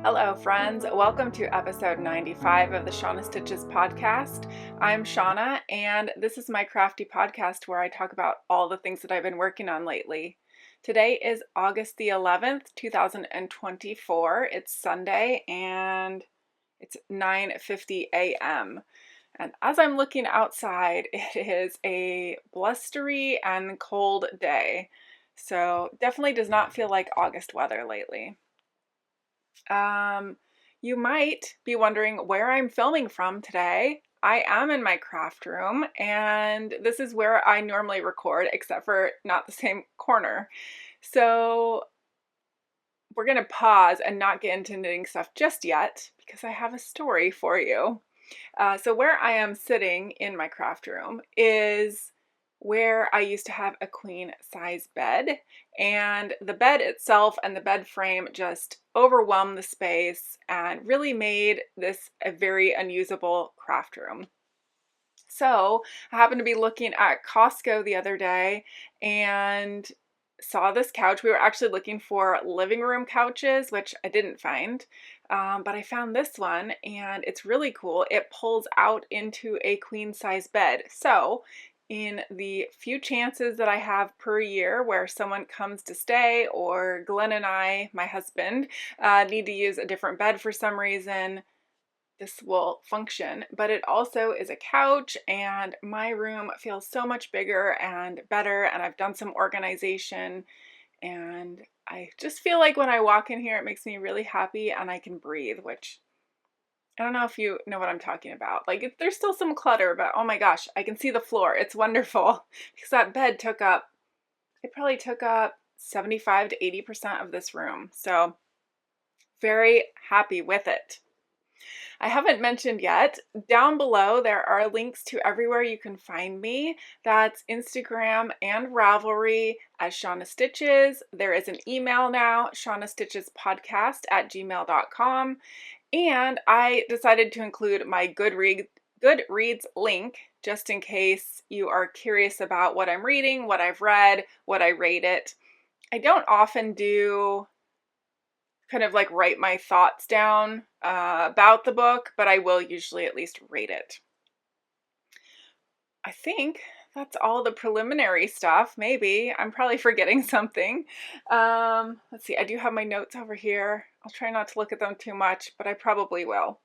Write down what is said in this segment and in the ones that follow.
Hello friends, welcome to episode 95 of the Shauna Stitches Podcast. I'm Shauna and this is my crafty podcast where I talk about all the things that I've been working on lately. Today is August the 11th, 2024. It's Sunday and it's 9:50 a.m. And as I'm looking outside, it is a blustery and cold day. So definitely does not feel like August weather lately. You might be wondering where I'm filming from today. I am in my craft room, and this is where I normally record, except for not the same corner. So we're going to pause and not get into knitting stuff just yet, because I have a story for you. So where I am sitting in my craft room is where I used to have a queen size bed, and the bed itself and the bed frame just overwhelmed the space and really made this a very unusable craft room. So I happened to be looking at Costco the other day and saw this couch. We were actually looking for living room couches, which I didn't find, but I found this one and it's really cool. It pulls out into a queen size bed. So in the few chances that I have per year where someone comes to stay, or Glenn and I, my husband, need to use a different bed for some reason, this will function. But it also is a couch, and my room feels so much bigger and better, and I've done some organization, and I just feel like when I walk in here, it makes me really happy and I can breathe, which I don't know if you know what I'm talking about. Like, there's still some clutter, but oh my gosh, I can see the floor. It's wonderful because that bed probably took up 75 to 80% of this room. So very happy with it. I haven't mentioned yet, down below there are links to everywhere you can find me. That's Instagram and Ravelry as Shauna Stitches. There is an email now, shaunastitchespodcast@gmail.com. And I decided to include my Goodreads link just in case you are curious about what I'm reading, what I've read, what I rate it. I don't often do kind of like write my thoughts down about the book, but I will usually at least rate it. I think that's all the preliminary stuff. Maybe I'm probably forgetting something. Let's see, I do have my notes over here. I'll try not to look at them too much, but I probably will.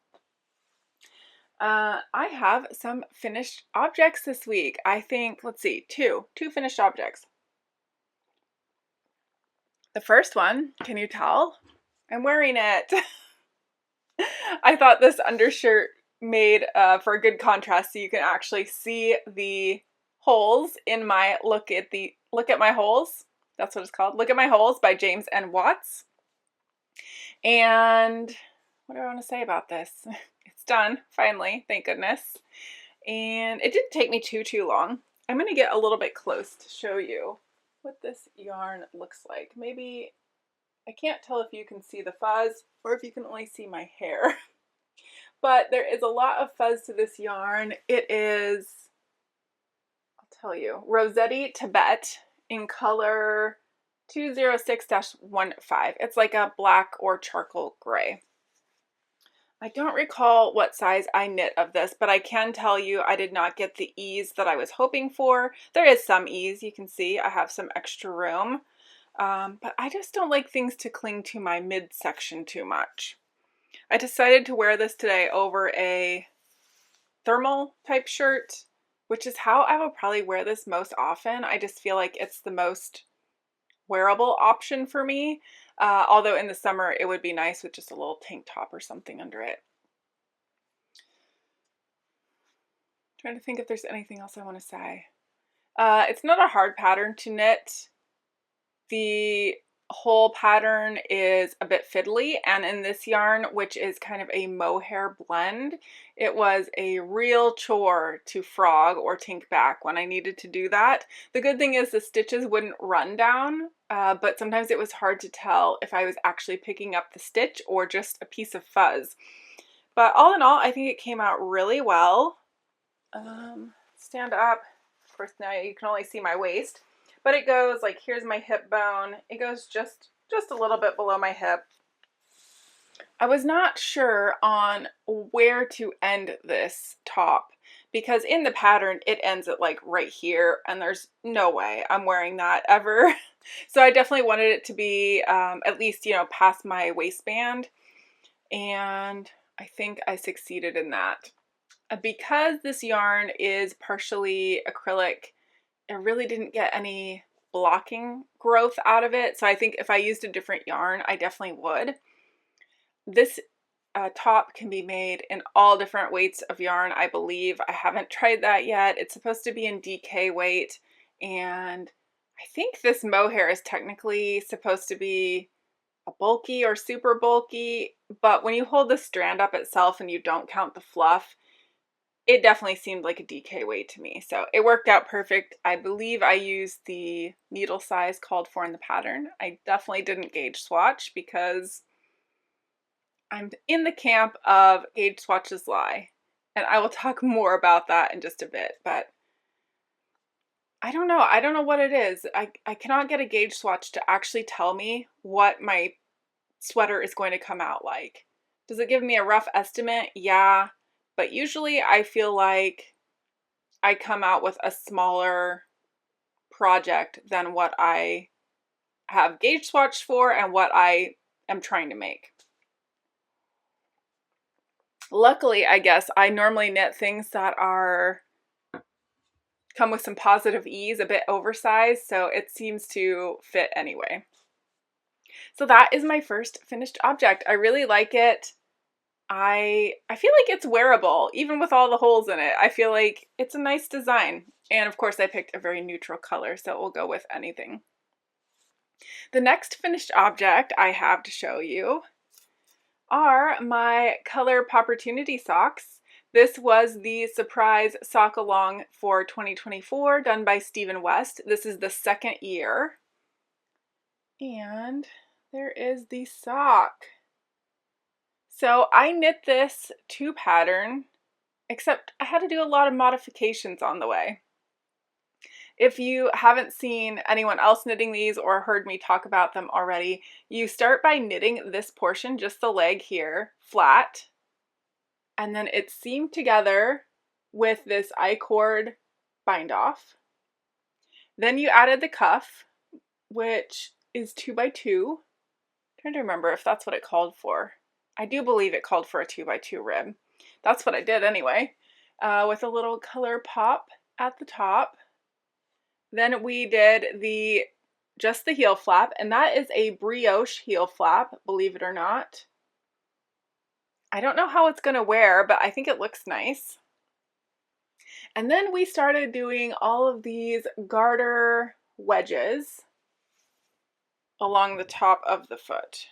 I have some finished objects this week. I think, let's see, two finished objects. The first one, can you tell? I'm wearing it. I thought this undershirt made for a good contrast, so you can actually see the holes in my look at my holes. That's what it's called. Look at My Holes by James N. Watts. And what do I want to say about this? It's done, finally, thank goodness. And it didn't take me too long. I'm going to get a little bit close to show you what this yarn looks like. Maybe, I can't tell if you can see the fuzz or if you can only see my hair. But there is a lot of fuzz to this yarn. It is, I'll tell you, Rozetti Tibet in color 206-15. It's like a black or charcoal gray. I don't recall what size I knit of this, but I can tell you I did not get the ease that I was hoping for. There is some ease. You can see I have some extra room, but I just don't like things to cling to my midsection too much. I decided to wear this today over a thermal type shirt, which is how I will probably wear this most often. I just feel like it's the most wearable option for me. Although in the summer it would be nice with just a little tank top or something under it. Trying to think if there's anything else I want to say. It's not a hard pattern to knit. The whole pattern is a bit fiddly, and in this yarn, which is kind of a mohair blend, it was a real chore to frog or tink back when I needed to do that. The good thing is the stitches wouldn't run down, but sometimes it was hard to tell if I was actually picking up the stitch or just a piece of fuzz. But all in all, I think it came out really well. Stand up. Of course, now you can only see my waist. But it goes like, here's my hip bone. It goes just a little bit below my hip. I was not sure on where to end this top because in the pattern it ends at like right here and there's no way I'm wearing that ever. So I definitely wanted it to be at least, you know, past my waistband, and I think I succeeded in that. Because this yarn is partially acrylic, I really didn't get any blocking growth out of it. So I think if I used a different yarn, I definitely would. This top can be made in all different weights of yarn, I believe. I haven't tried that yet. It's supposed to be in DK weight, and I think this mohair is technically supposed to be a bulky or super bulky, but when you hold the strand up itself and you don't count the fluff, it definitely seemed like a DK weight to me. So it worked out perfect. I believe I used the needle size called for in the pattern. I definitely didn't gauge swatch because I'm in the camp of gauge swatches lie, and I will talk more about that in just a bit, but I don't know. I don't know what it is. I cannot get a gauge swatch to actually tell me what my sweater is going to come out like. Does it give me a rough estimate? Yeah, but usually I feel like I come out with a smaller project than what I have gauge swatched for and what I am trying to make. Luckily, I guess, I normally knit things that come with some positive ease, a bit oversized, so it seems to fit anyway. So that is my first finished object. I really like it. I feel like it's wearable, even with all the holes in it. I feel like it's a nice design. And of course I picked a very neutral color, so it will go with anything. The next finished object I have to show you are my color Popportunity socks. This was the surprise sock along for 2024 done by Stephen West. This is the second year. And there is the sock. So I knit this to pattern, except I had to do a lot of modifications on the way. If you haven't seen anyone else knitting these or heard me talk about them already, you start by knitting this portion, just the leg here, flat, and then it's seamed together with this I-cord bind off. Then you added the cuff, which is 2x2. I'm trying to remember if that's what it called for. I do believe it called for a 2x2 rib. That's what I did anyway, with a little color pop at the top. Then we did just the heel flap, and that is a brioche heel flap, believe it or not. I don't know how it's going to wear, but I think it looks nice. And then we started doing all of these garter wedges along the top of the foot.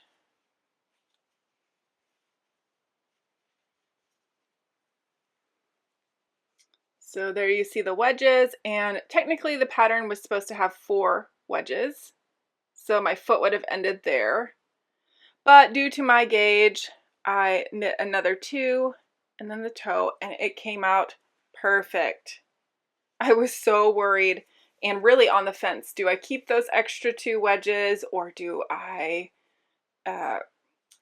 So there you see the wedges, and technically the pattern was supposed to have 4 wedges, so my foot would have ended there. But due to my gauge, I knit another 2 and then the toe, and it came out perfect. I was so worried and really on the fence. Do I keep those extra 2 wedges, or do I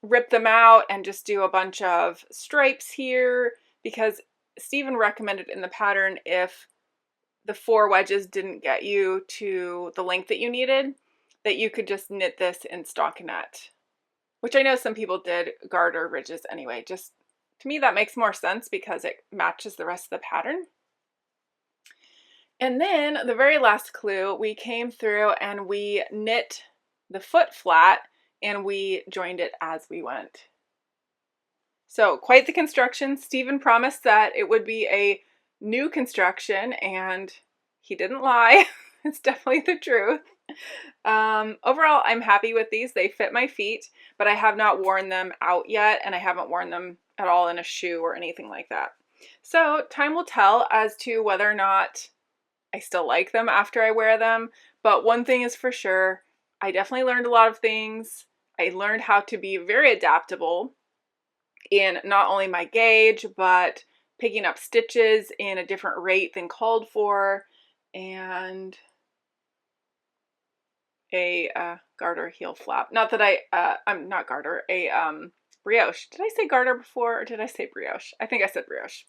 rip them out and just do a bunch of stripes here? Because Stephen recommended in the pattern, if the 4 wedges didn't get you to the length that you needed, that you could just knit this in stockinette, which I know some people did garter ridges anyway. Just to me that makes more sense because it matches the rest of the pattern. And then the very last clue, we came through and we knit the foot flat and we joined it as we went. So quite the construction. Stephen promised that it would be a new construction, and he didn't lie. It's definitely the truth. Overall, I'm happy with these. They fit my feet, but I have not worn them out yet, and I haven't worn them at all in a shoe or anything like that. So time will tell as to whether or not I still like them after I wear them, but one thing is for sure, I definitely learned a lot of things. I learned how to be very adaptable in not only my gauge, but picking up stitches in a different rate than called for, and a garter heel flap. Not that I'm not garter, a brioche. Did I say garter before, or did I say brioche? I think I said brioche.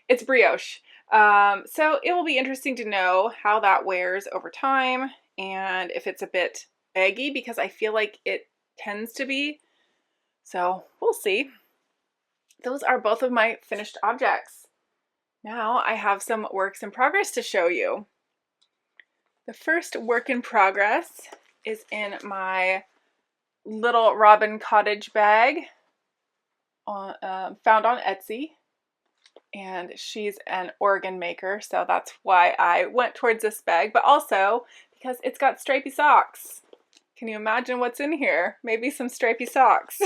It's brioche. So it will be interesting to know how that wears over time and if it's a bit baggy, because I feel like it tends to be. So we'll see. Those are both of my finished objects. Now I have some works in progress to show you. The first work in progress is in my little Robin Cottage bag found on Etsy. And she's an organ maker, so that's why I went towards this bag, but also because it's got stripy socks. Can you imagine what's in here? Maybe some stripy socks.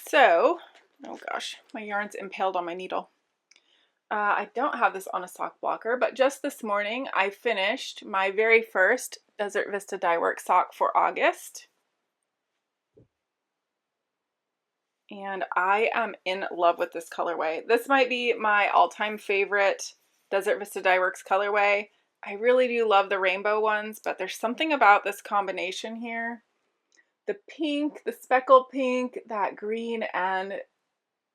So, oh gosh, my yarn's impaled on my needle. I don't have this on a sock blocker, but just this morning I finished my very first Desert Vista Dyeworks sock for August. And I am in love with this colorway. This might be my all-time favorite Desert Vista Dyeworks colorway. I really do love the rainbow ones, but there's something about this combination here. The pink, the speckled pink, that green, and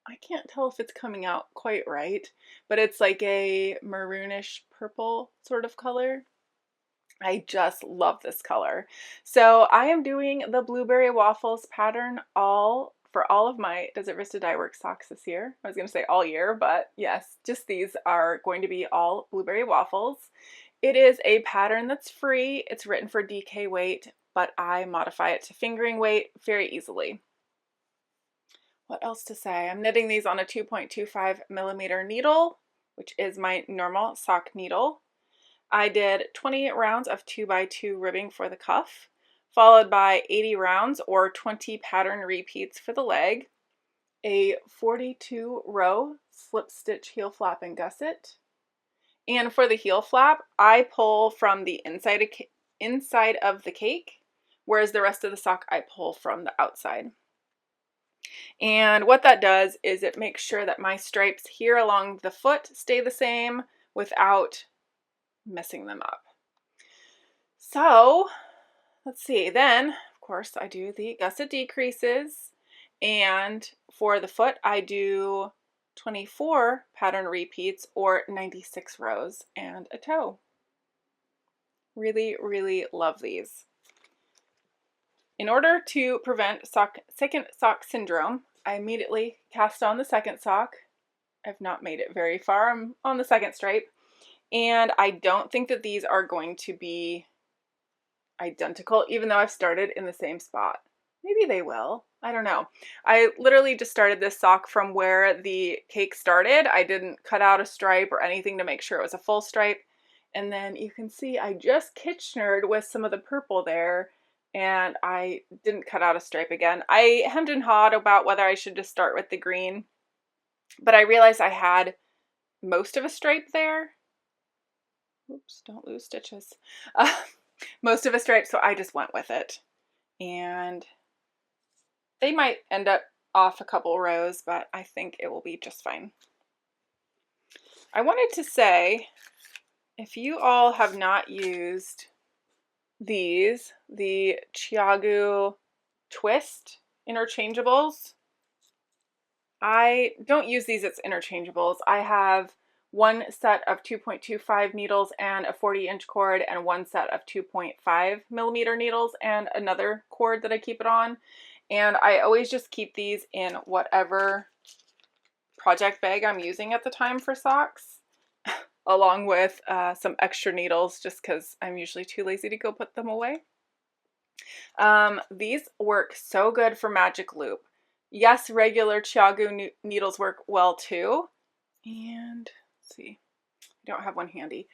I can't tell if it's coming out quite right, but it's like a maroonish purple sort of color. I just love this color. So I am doing the Blueberry Waffles pattern for all of my Desert Vista Dyeworks socks this year. I was going to say all year, but yes, just these are going to be all Blueberry Waffles. It is a pattern that's free. It's written for DK weight, but I modify it to fingering weight very easily. What else to say? I'm knitting these on a 2.25 millimeter needle, which is my normal sock needle. I did 20 rounds of 2x2 ribbing for the cuff, followed by 80 rounds or 20 pattern repeats for the leg, a 42 row slip stitch heel flap and gusset. And for the heel flap, I pull from the inside of the cake, whereas the rest of the sock I pull from the outside. And what that does is it makes sure that my stripes here along the foot stay the same without messing them up. So let's see, then of course I do the gusset decreases, and for the foot I do 24 pattern repeats or 96 rows and a toe. Really, really love these. In order to prevent second sock syndrome, I immediately cast on the second sock. I've not made it very far. I'm on the second stripe. And I don't think that these are going to be identical, even though I've started in the same spot. Maybe they will. I don't know. I literally just started this sock from where the cake started. I didn't cut out a stripe or anything to make sure it was a full stripe. And then you can see I just Kitchenered with some of the purple there, and I didn't cut out a stripe again. I hemmed and hawed about whether I should just start with the green, but I realized I had most of a stripe there. Oops, don't lose stitches. Most of a stripe, so I just went with it. And they might end up off a couple rows, but I think it will be just fine. I wanted to say, if you all have not used these, the Chiagu Twist interchangeables, I don't use these as interchangeables. I have one set of 2.25 needles and a 40-inch cord, and one set of 2.5 millimeter needles and another cord that I keep it on. And I always just keep these in whatever project bag I'm using at the time for socks, along with some extra needles, just because I'm usually too lazy to go put them away. These work so good for magic loop. Yes, regular Chiagu needles work well too. And let's see, I don't have one handy.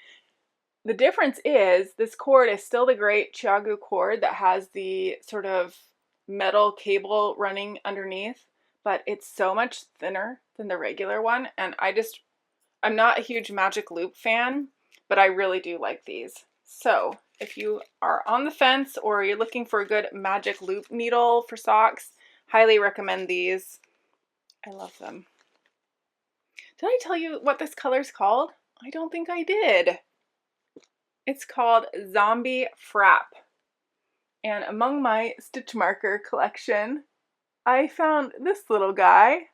The difference is this cord is still the great Chiagu cord that has the sort of metal cable running underneath, but it's so much thinner than the regular one. And I'm not a huge magic loop fan, but I really do like these. So if you are on the fence or you're looking for a good magic loop needle for socks, highly recommend these. I love them. Did I tell you what this color's called? I don't think I did. It's called Zombie Frap. And among my stitch marker collection, I found this little guy,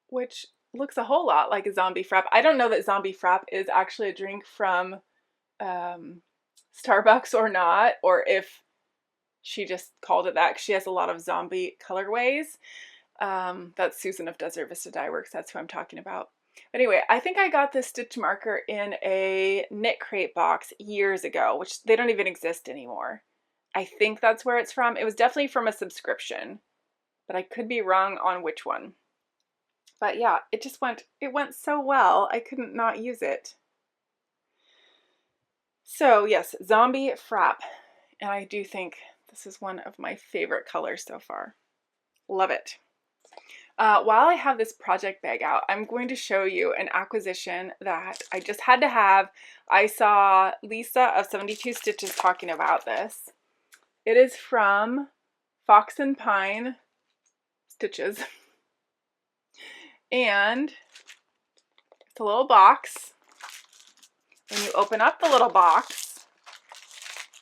which looks a whole lot like a zombie frap. I don't know that zombie frap is actually a drink from Starbucks or not, or if she just called it that because she has a lot of zombie colorways. That's Susan of Desert Vista Dyeworks. That's who I'm talking about. Anyway, I think I got this stitch marker in a knit crate box years ago, which they don't even exist anymore. I think that's where it's from. It was definitely from a subscription, but I could be wrong on which one. But yeah, it went so well, I couldn't not use it. So yes, zombie frap. And I do think this is one of my favorite colors so far. Love it. While I have this project bag out, I'm going to show you an acquisition that I just had to have. I saw Lisa of 72 Stitches talking about this. It is from Fox and Pine Stitches. And it's a little box. When you open up the little box,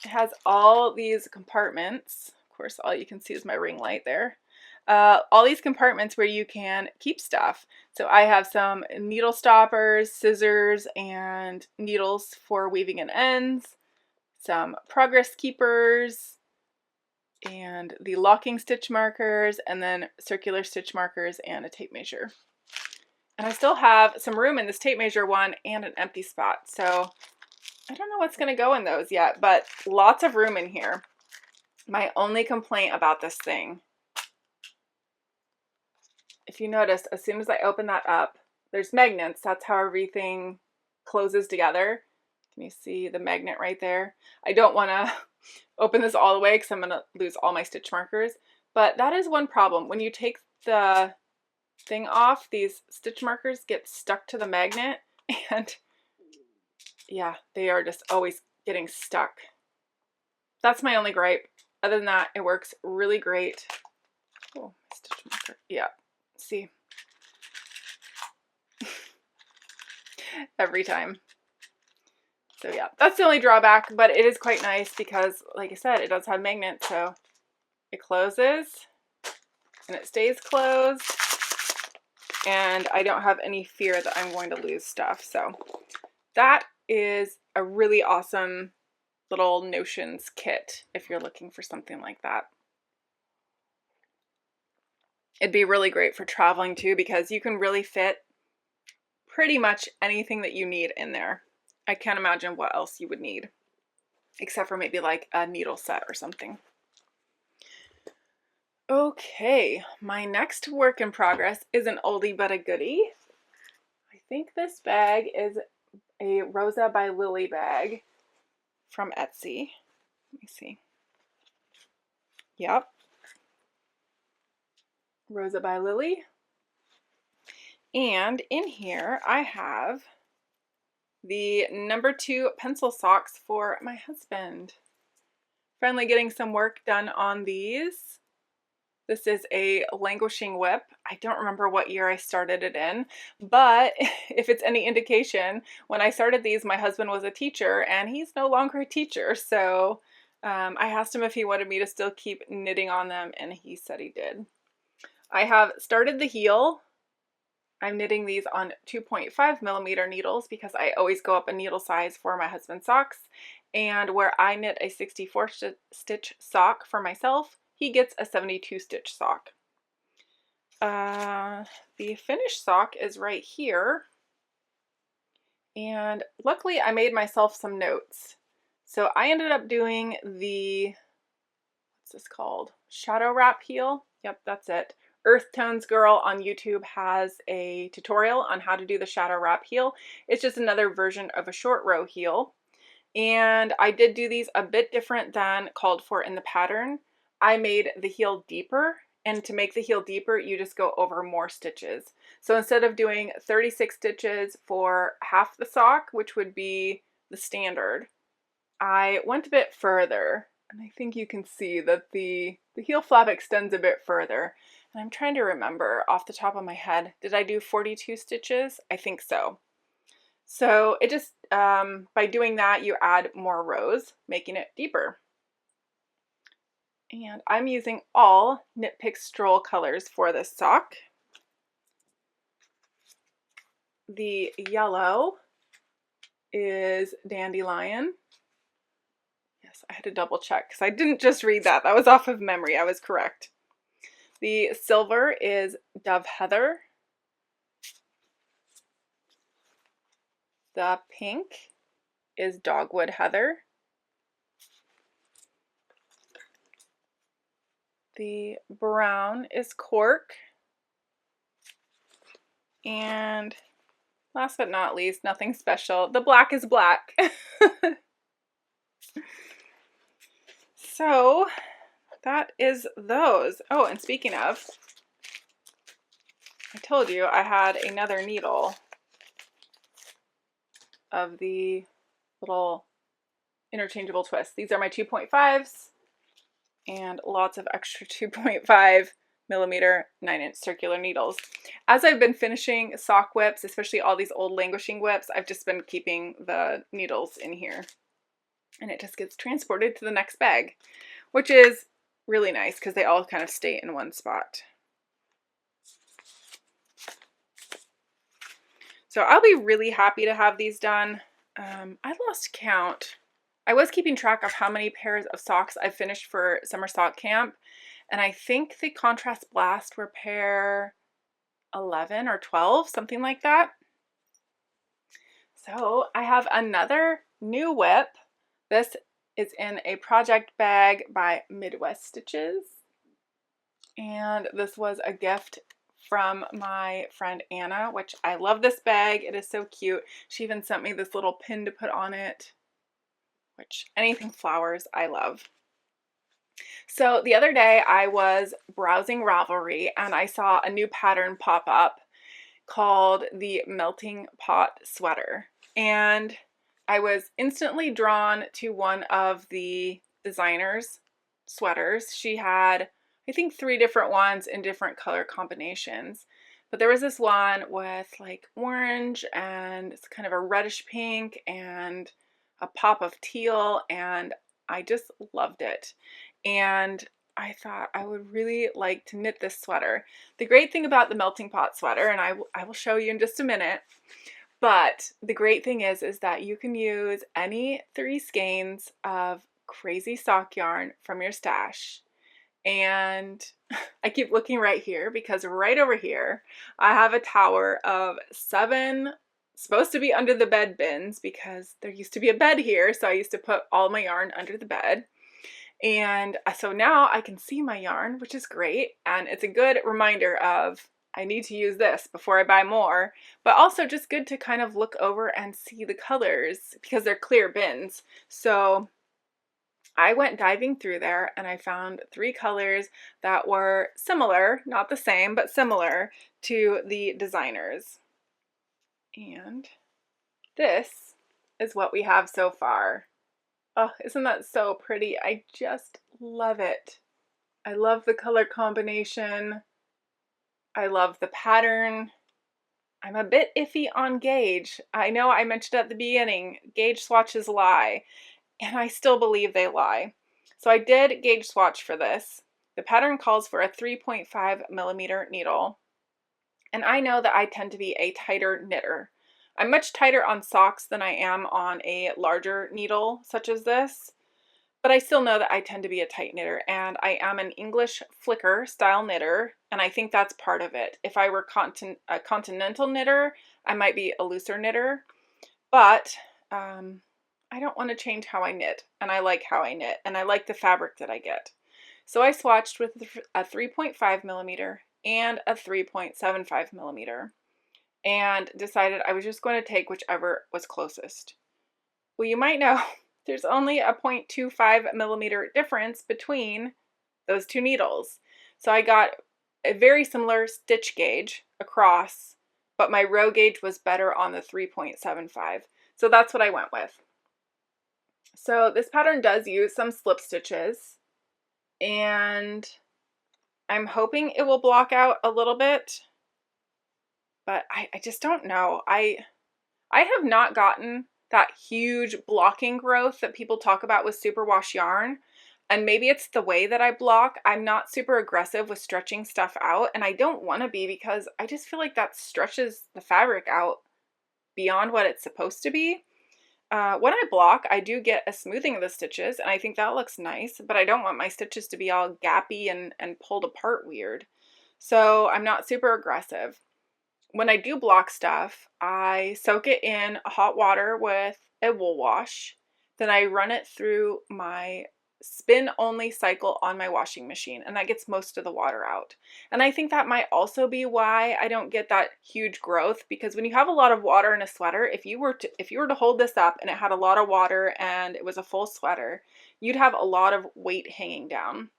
it has all these compartments. Of course, all you can see is my ring light there. All these compartments where you can keep stuff. So I have some needle stoppers, scissors, and needles for weaving in ends, some progress keepers, and the locking stitch markers, and then circular stitch markers and a tape measure. And I still have some room in this tape measure one and an empty spot. So I don't know what's going to go in those yet, but lots of room in here. My only complaint about this thing, if you notice, as soon as I open that up, there's magnets. That's how everything closes together. Can you see the magnet right there? I don't want to open this all the way because I'm going to lose all my stitch markers. But that is one problem. When you take the thing off, these stitch markers get stuck to the magnet, and yeah, they are just always getting stuck. That's my only gripe. Other than that, it works really great. Oh, stitch marker. Yeah, see? Every time. So yeah, that's the only drawback, but it is quite nice because, like I said, it does have magnets, so it closes and it stays closed, and I don't have any fear that I'm going to lose stuff. So that is a really awesome little notions kit if you're looking for something like that. It'd be really great for traveling too, because you can really fit pretty much anything that you need in there. I can't imagine what else you would need, except for maybe like a needle set or something. Okay, my next work in progress is an oldie but a goodie. I think this bag is a Rosa by Lily bag from Etsy. Let me see. Yep. Rosa by Lily. And in here I have the number 2 pencil socks for my husband. Finally getting some work done on these. This is a Languishing whip. I don't remember what year I started it in, but if it's any indication, when I started these, my husband was a teacher and he's no longer a teacher. So I asked him if he wanted me to still keep knitting on them, and he said he did. I have started the heel. I'm knitting these on 2.5 millimeter needles because I always go up a needle size for my husband's socks. And where I knit a 64 stitch sock for myself, he gets a 72 stitch sock. The finished sock is right here. And luckily I made myself some notes. So I ended up doing the, what's this called? Shadow wrap heel. Yep, that's it. Earth Tones Girl on YouTube has a tutorial on how to do the shadow wrap heel. It's just another version of a short row heel. And I did do these a bit different than called for in the pattern. I made the heel deeper, and to make the heel deeper, you just go over more stitches. So instead of doing 36 stitches for half the sock, which would be the standard, I went a bit further, and I think you can see that the heel flap extends a bit further. And I'm trying to remember off the top of my head, did I do 42 stitches? I think so. So it just, by doing that, you add more rows, making it deeper. And I'm using all Knit Picks Stroll colors for this sock. The yellow is Dandelion. Yes, I had to double check because I didn't just read that. That was off of memory. I was correct. The silver is Dove Heather. The pink is Dogwood Heather. The brown is Cork. And last but not least, nothing special, the black is black. So that is those. Oh, and speaking of, I told you I had another needle of the little interchangeable twists. These are my 2.5s and lots of extra 2.5 millimeter 9-inch circular needles. As I've been finishing sock whips, especially all these old Languishing whips, I've just been keeping the needles in here. And it just gets transported to the next bag, which is really nice because they all kind of stay in one spot. So I'll be really happy to have these done. I lost count. I was keeping track of how many pairs of socks I've finished for summer sock camp, and I think the Contrast Blast were pair 11 or 12, something like that. So I have another new whip. This is in a project bag by Midwest Stitches, and this was a gift from my friend Anna, which I love this bag. It is so cute. She even sent me this little pin to put on it, which anything flowers I love. So the other day I was browsing Ravelry and I saw a new pattern pop up called the Melting Pot Sweater, and I was instantly drawn to one of the designer's sweaters. She had, I think, 3 different ones in different color combinations, but there was this one with like orange and it's kind of a reddish pink and a pop of teal, and I just loved it. And I thought I would really like to knit this sweater. The great thing about the Melting Pot sweater, and I will show you in just a minute, but the great thing is that you can use any 3 skeins of crazy sock yarn from your stash. And I keep looking right here because right over here I have a tower of 7 supposed to be under the bed bins because there used to be a bed here, so I used to put all my yarn under the bed. And so now I can see my yarn, which is great, and it's a good reminder of I need to use this before I buy more, but also just good to kind of look over and see the colors because they're clear bins. So I went diving through there and I found 3 colors that were similar, not the same, but similar to the designers. And this is what we have so far. Oh, isn't that so pretty? I just love it. I love the color combination. I love the pattern. I'm a bit iffy on gauge. I know I mentioned at the beginning, gauge swatches lie, and I still believe they lie. So I did gauge swatch for this. The pattern calls for a 3.5 millimeter needle, and I know that I tend to be a tighter knitter. I'm much tighter on socks than I am on a larger needle such as this, but I still know that I tend to be a tight knitter, and I am an English flicker style knitter, and I think that's part of it. If I were a continental knitter, I might be a looser knitter, but I don't want to change how I knit, and I like how I knit, and I like the fabric that I get. So I swatched with a 3.5 millimeter and a 3.75 millimeter and decided I was just going to take whichever was closest. Well, you might know there's only a 0.25 millimeter difference between those 2 needles. So I got a very similar stitch gauge across, but my row gauge was better on the 3.75. So that's what I went with. So this pattern does use some slip stitches, and I'm hoping it will block out a little bit, but I just don't know. I have not gotten that huge blocking growth that people talk about with superwash yarn. And maybe it's the way that I block. I'm not super aggressive with stretching stuff out, and I don't want to be because I just feel like that stretches the fabric out beyond what it's supposed to be. When I block, I do get a smoothing of the stitches, and I think that looks nice, but I don't want my stitches to be all gappy and pulled apart weird. So I'm not super aggressive. When I do block stuff, I soak it in hot water with a wool wash. Then I run it through my spin only cycle on my washing machine, and that gets most of the water out. And I think that might also be why I don't get that huge growth, because when you have a lot of water in a sweater, if you were to hold this up and it had a lot of water and it was a full sweater, you'd have a lot of weight hanging down.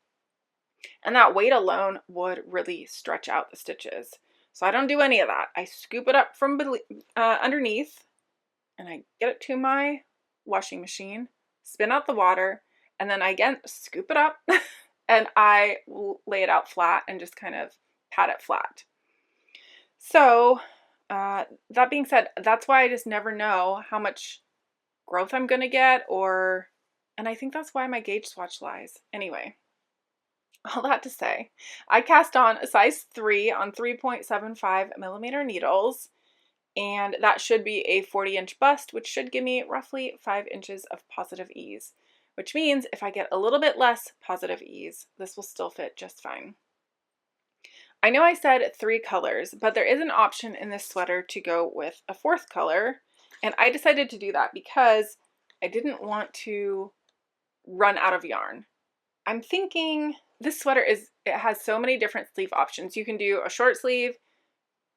And that weight alone would really stretch out the stitches. So I don't do any of that. I scoop it up from underneath, and I get it to my washing machine, spin out the water, and then I again scoop it up and I lay it out flat and just kind of pat it flat. So that being said, that's why I just never know how much growth I'm going to get, and I think that's why my gauge swatch lies. Anyway, all that to say, I cast on a size 3 on 3.75 millimeter needles, and that should be a 40-inch bust, which should give me roughly 5 inches of positive ease, which means if I get a little bit less positive ease, this will still fit just fine. I know I said 3 colors, but there is an option in this sweater to go with a 4th color, and I decided to do that because I didn't want to run out of yarn. I'm thinking this sweater it has so many different sleeve options. You can do a short sleeve,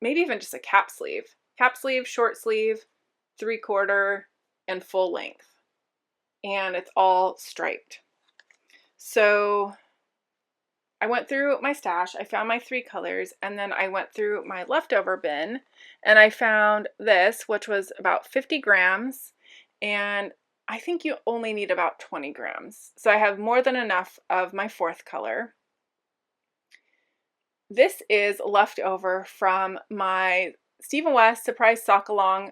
maybe even just a cap sleeve, short sleeve, 3/4, and full length. And it's all striped. So I went through my stash, I found my 3 colors, and then I went through my leftover bin and I found this, which was about 50 grams, and I think you only need about 20 grams. So I have more than enough of my 4th color. This is leftover from my Stephen West Surprise Sock Along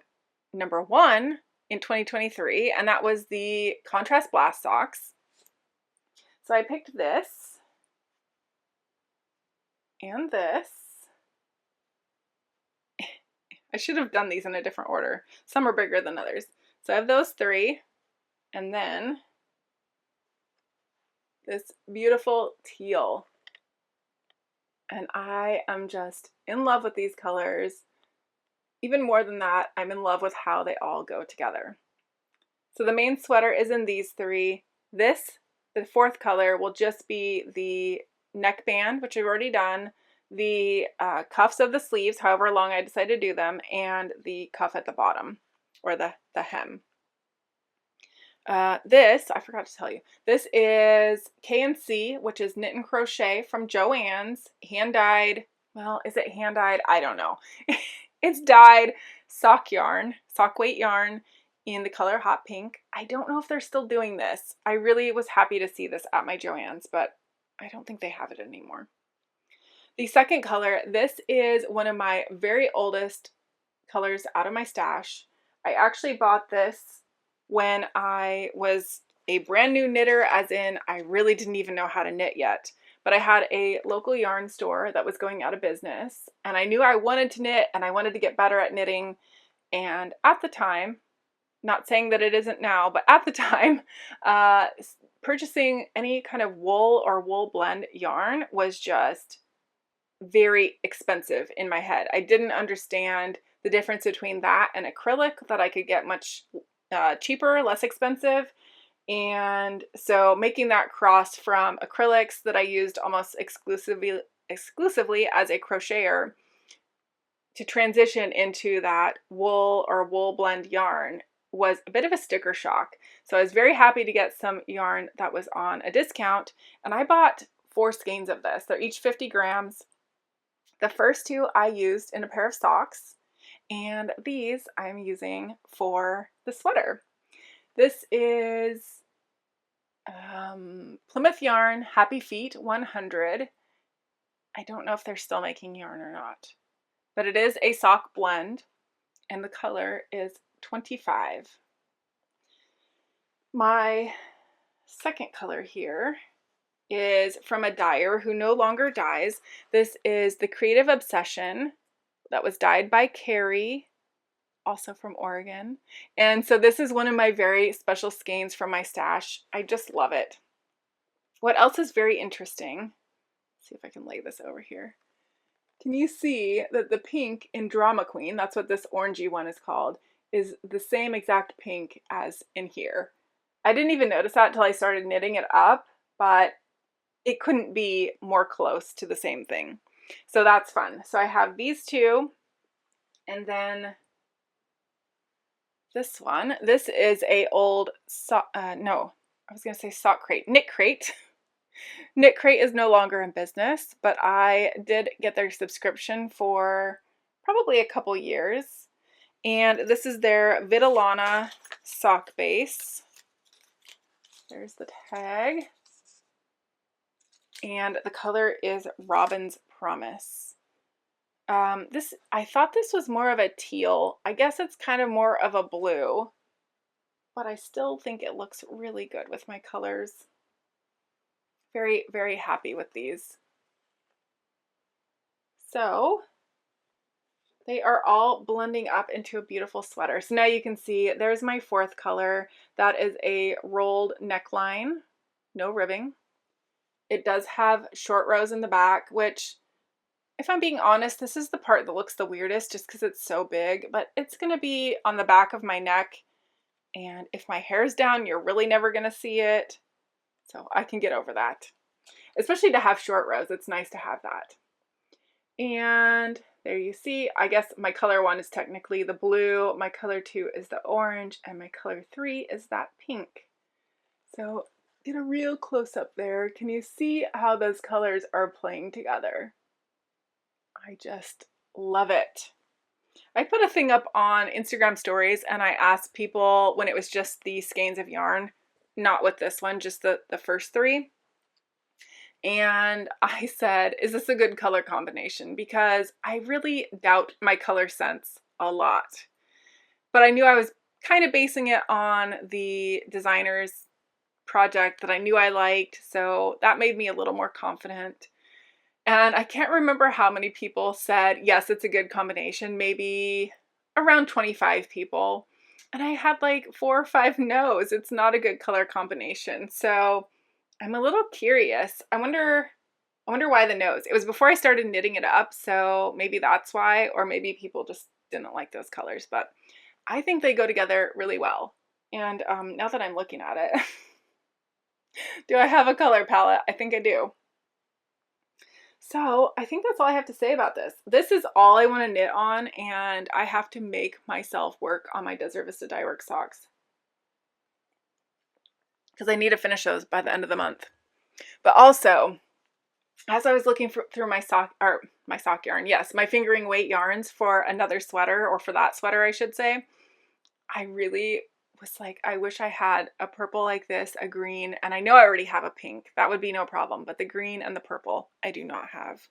number 1 in 2023, and that was the Contrast Blast Socks. So I picked this and this. I should have done these in a different order. Some are bigger than others. So I have those 3, and then this beautiful teal. And I am just in love with these colors. Even more than that, I'm in love with how they all go together. So the main sweater is in these 3. This, the 4th color, will just be the neckband, which I've already done, the cuffs of the sleeves, however long I decide to do them, and the cuff at the bottom, or the hem. This, I forgot to tell you, this is K&C, which is knit and crochet from Joann's, hand-dyed, well, is it hand-dyed? I don't know. It's dyed sock weight yarn in the color hot pink. I don't know if they're still doing this. I really was happy to see this at my Joann's, but I don't think they have it anymore. The 2nd color, this is one of my very oldest colors out of my stash. I actually bought this when I was a brand new knitter, as in I really didn't even know how to knit yet. But I had a local yarn store that was going out of business, and I knew I wanted to knit and I wanted to get better at knitting. And at the time, not saying that it isn't now, but at the time, purchasing any kind of wool or wool blend yarn was just very expensive in my head. I didn't understand the difference between that and acrylic that I could get much cheaper, less expensive. And so making that cross from acrylics that I used almost exclusively as a crocheter to transition into that wool or wool blend yarn was a bit of a sticker shock. So I was very happy to get some yarn that was on a discount, and I bought 4 skeins of this. They're each 50 grams. The first 2 I used in a pair of socks, and these I'm using for the sweater. This is Plymouth yarn Happy Feet 100. I don't know if they're still making yarn or not, but it is a sock blend, and the color is 25. My second color here is from a dyer who no longer dyes. This is the Creative Obsession that was dyed by Carrie, also from Oregon. And so this is one of my very special skeins from my stash. I just love it. What else is very interesting? Let's see if I can lay this over here. Can you see that the pink in Drama Queen, that's what this orangey one is called, is the same exact pink as in here. I didn't even notice that until I started knitting it up, but it couldn't be more close to the same thing. So that's fun. So I have these two, and then this one. This is a old sock crate, knit crate. Knit crate is no longer in business, but I did get their subscription for probably a couple years. And this is their Vidalana sock base. There's the tag. And the color is Robin's Promise. I thought this was more of a teal. I guess it's kind of more of a blue, but I still think it looks really good with my colors. Very, very happy with these. So they are all blending up into a beautiful sweater. So now you can see there's my fourth color. That is a rolled neckline, no ribbing. It does have short rows in the back, which, if I'm being honest, this is the part that looks the weirdest just because it's so big, but it's going to be on the back of my neck. And if my hair's down, you're really never going to see it. So I can get over that. Especially to have short rows, it's nice to have that. And there you see, I guess my color 1 is technically the blue, my color 2 is the orange, and my color 3 is that pink. So get a real close up there. Can you see how those colors are playing together? I just love it. I put a thing up on Instagram stories and I asked people when it was just the skeins of yarn, not with this one, just the first 3. And I said, is this a good color combination? Because I really doubt my color sense a lot. But I knew I was kind of basing it on the designer's project that I knew I liked, so that made me a little more confident. And I can't remember how many people said, yes, it's a good combination, maybe around 25 people. And I had like 4 or 5 no's. It's not a good color combination. So I'm a little curious. I wonder why the no's. It was before I started knitting it up, so maybe that's why, or maybe people just didn't like those colors, but I think they go together really well. And now that I'm looking at it, do I have a color palette? I think I do. So I think that's all I have to say about this. This is all I want to knit on, and I have to make myself work on my Desert Vista Dyeworks socks because I need to finish those by the end of the month. But also, as I was looking through my sock yarn, yes, my fingering weight yarns for another sweater, or for that sweater I should say, I really was like, I wish I had a purple like this, a green, and I know I already have a pink. That would be no problem, but the green and the purple I do not have.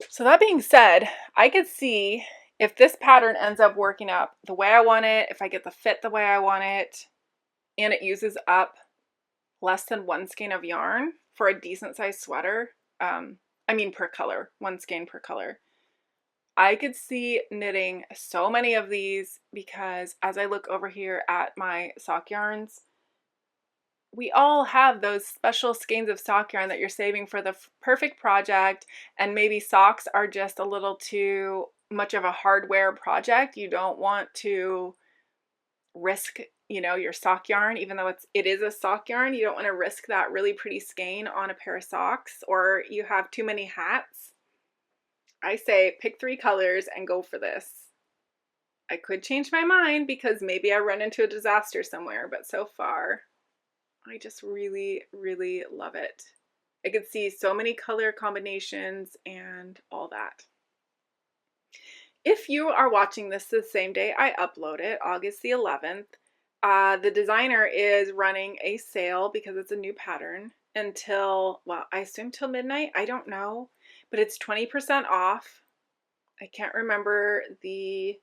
So that being said, I could see if this pattern ends up working up the way I want it, if I get the fit the way I want it, and it uses up less than 1 skein of yarn for a decent sized sweater, per color, 1 skein per color, I could see knitting so many of these, because as I look over here at my sock yarns, we all have those special skeins of sock yarn that you're saving for the perfect project, and maybe socks are just a little too much of a hardware project. You don't want to risk, your sock yarn, even though it is a sock yarn. You don't want to risk that really pretty skein on a pair of socks, or you have too many hats. I say pick 3 colors and go for this. I could change my mind because maybe I run into a disaster somewhere, but so far, I just really, really love it. I could see so many color combinations and all that. If you are watching this the same day I upload it, August the 11th, the designer is running a sale because it's a new pattern until, well, I assume till midnight. I don't know. But it's 20% off. I can't remember the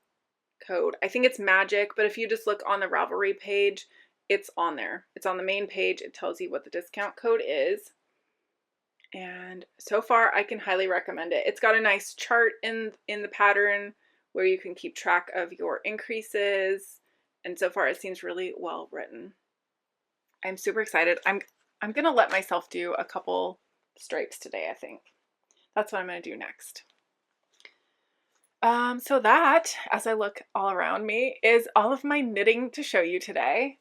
code. I think it's magic, but if you just look on the Ravelry page, it's on there. It's on the main page. It tells you what the discount code is. And so far, I can highly recommend it. It's got a nice chart in the pattern where you can keep track of your increases. And so far, it seems really well written. I'm super excited. I'm going to let myself do a couple stripes today, I think. That's what I'm going to do next. So that, as I look all around me, is all of my knitting to show you today.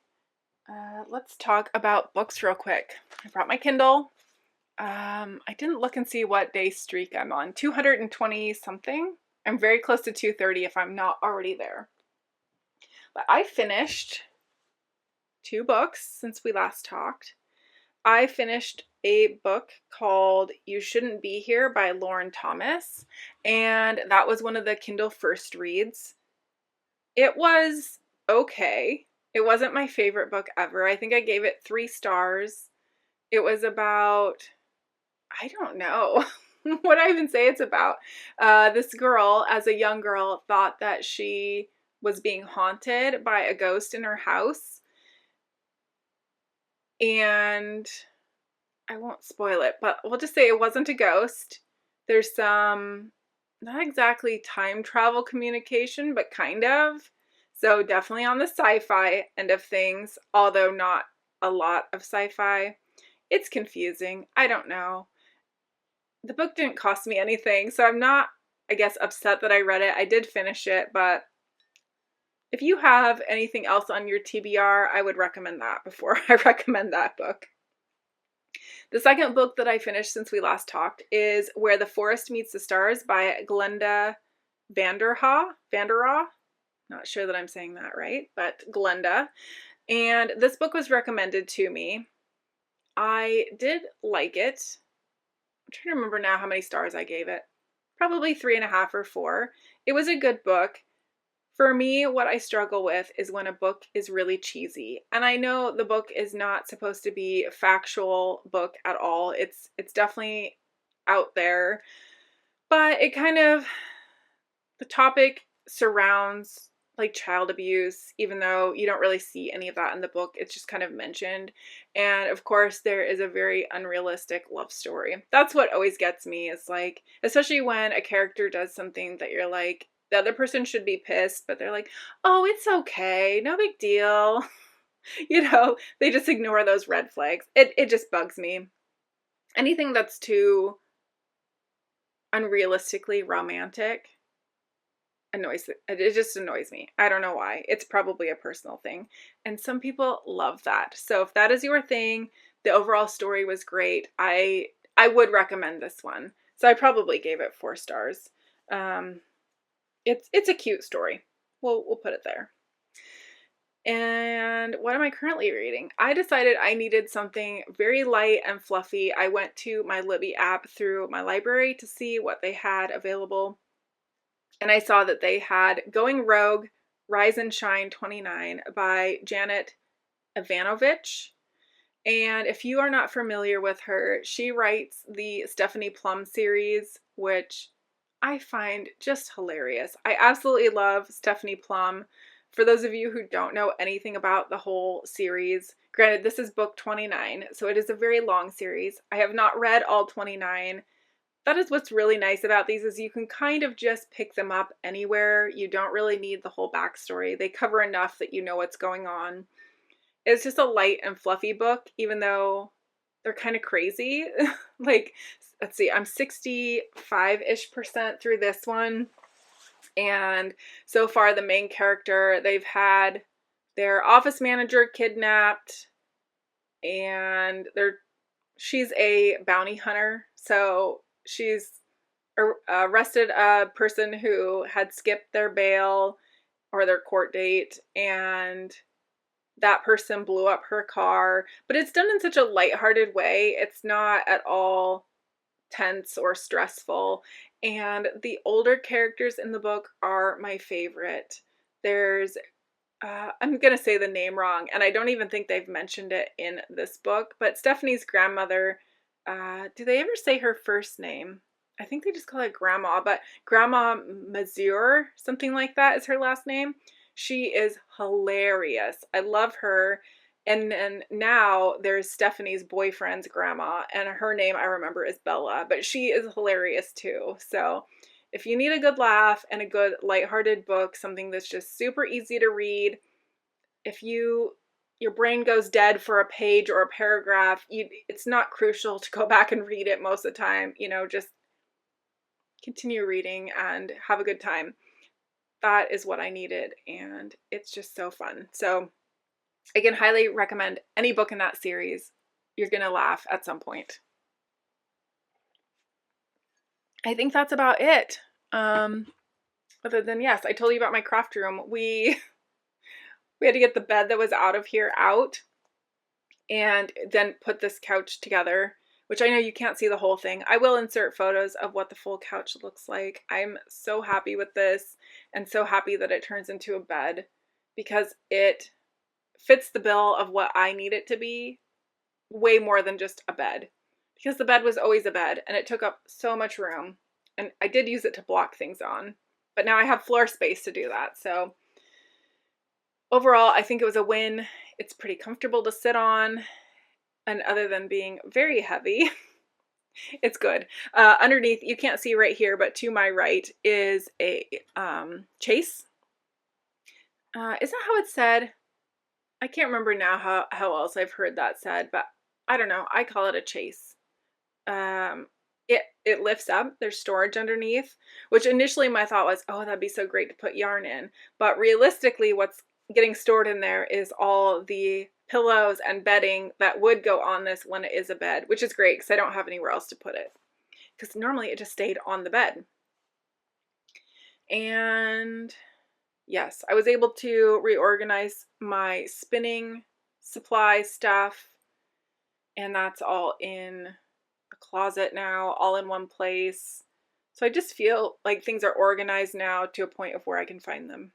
Let's talk about books real quick. I brought my Kindle. I didn't look and see what day streak I'm on. 220 something. I'm very close to 230 if I'm not already there. But I finished 2 books since we last talked. I finished a book called You Shouldn't Be Here by Lauren Thomas, and that was one of the Kindle first reads. It was okay. It wasn't my favorite book ever. I think I gave it 3 stars. It was about, I don't know what I even say it's about. This girl, as a young girl, thought that she was being haunted by a ghost in her house. And I won't spoil it, but we'll just say it wasn't a ghost. There's some, not exactly time travel communication, but kind of. So definitely on the sci-fi end of things, although not a lot of sci-fi. It's confusing. I don't know. The book didn't cost me anything, so I'm not, I guess, upset that I read it. I did finish it, but if you have anything else on your TBR, I would recommend that before I recommend that book. The second book that I finished since we last talked is Where the Forest Meets the Stars by Glenda Vanderah. Not sure that I'm saying that right, but Glenda. And this book was recommended to me. I did like it. I'm trying to remember now how many stars I gave it. Probably 3.5 or 4. It was a good book. For me, what I struggle with is when a book is really cheesy. And I know the book is not supposed to be a factual book at all. It's definitely out there. But it kind of, the topic surrounds like child abuse, even though you don't really see any of that in the book. It's just kind of mentioned. And of course, there is a very unrealistic love story. That's what always gets me, is like, especially when a character does something that you're like, the other person should be pissed, but they're like, oh, it's okay, no big deal. They just ignore those red flags. It just bugs me. Anything that's too unrealistically romantic it just annoys me. I don't know why. It's probably a personal thing. And some people love that. So if that is your thing, the overall story was great. I would recommend this one. So I probably gave it 4 stars. It's a cute story. We'll put it there. And what am I currently reading? I decided I needed something very light and fluffy. I went to my Libby app through my library to see what they had available. And I saw that they had Going Rogue, Rise and Shine 29 by Janet Ivanovich. And if you are not familiar with her, she writes the Stephanie Plum series, which I find just hilarious. I absolutely love Stephanie Plum. For those of you who don't know anything about the whole series, granted, this is book 29, so it is a very long series. I have not read all 29. That is what's really nice about these, is you can kind of just pick them up anywhere. You don't really need the whole backstory. They cover enough that you know what's going on. It's just a light and fluffy book, even though they're kind of crazy. Like, let's see, I'm 65-ish% through this one. And so far, the main character, they've had their office manager kidnapped, and she's a bounty hunter. So she's arrested a person who had skipped their bail or their court date, and that person blew up her car. But it's done in such a lighthearted way. It's not at all tense or stressful. And the older characters in the book are my favorite. There's, I'm going to say the name wrong, and I don't even think they've mentioned it in this book, but Stephanie's grandmother, do they ever say her first name? I think they just call it Grandma, but Grandma Mazur, something like that is her last name. She is hilarious. I love her. And then now there's Stephanie's boyfriend's grandma, and her name I remember is Bella, but she is hilarious too. So if you need a good laugh and a good lighthearted book, something that's just super easy to read, if your brain goes dead for a page or a paragraph, it's not crucial to go back and read it most of the time. Just continue reading and have a good time. That is what I needed, and it's just so fun. So I can highly recommend any book in that series. You're going to laugh at some point. I think that's about it. Other than, yes, I told you about my craft room. We had to get the bed that was out of here out and then put this couch together, which I know you can't see the whole thing. I will insert photos of what the full couch looks like. I'm so happy with this and so happy that it turns into a bed because it fits the bill of what I need it to be way more than just a bed. Because the bed was always a bed and it took up so much room. And I did use it to block things on. But now I have floor space to do that. So overall, I think it was a win. It's pretty comfortable to sit on. And other than being very heavy, it's good. Underneath, you can't see right here, but to my right is a chase. Is that how it's said? I can't remember now how else I've heard that said, but I don't know. I call it a chase. It lifts up. There's storage underneath, which initially my thought was, oh, that'd be so great to put yarn in. But realistically, what's getting stored in there is all the pillows and bedding that would go on this when it is a bed, which is great because I don't have anywhere else to put it. Because normally it just stayed on the bed. And yes, I was able to reorganize my spinning supply stuff, and that's all in a closet now, all in one place. So I just feel like things are organized now to a point of where I can find them.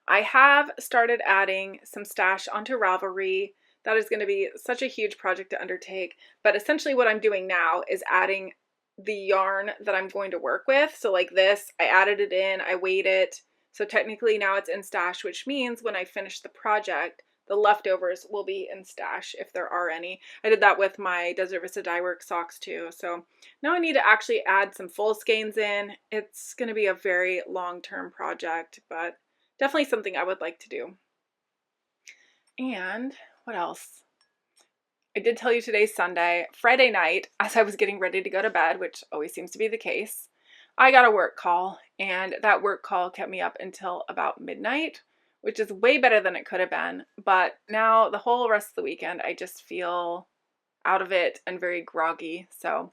I have started adding some stash onto Ravelry. That is going to be such a huge project to undertake, but essentially what I'm doing now is adding the yarn that I'm going to work with. So like this, I added it in, I weighed it. So technically now it's in stash, which means when I finish the project, the leftovers will be in stash if there are any. I did that with my Vista Dyeworks socks too. So now I need to actually add some full skeins in. It's going to be a very long-term project, but definitely something I would like to do. And what else? I did tell you today's Sunday. Friday night, as I was getting ready to go to bed, which always seems to be the case, I got a work call, and that work call kept me up until about midnight, which is way better than it could have been. But now the whole rest of the weekend, I just feel out of it and very groggy. So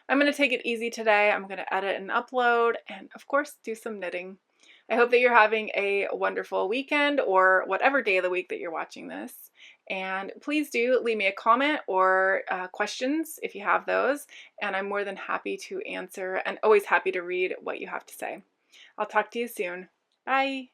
I'm going to take it easy today. I'm going to edit and upload and, of course, do some knitting. I hope that you're having a wonderful weekend or whatever day of the week that you're watching this. And please do leave me a comment or questions if you have those. And I'm more than happy to answer and always happy to read what you have to say. I'll talk to you soon. Bye.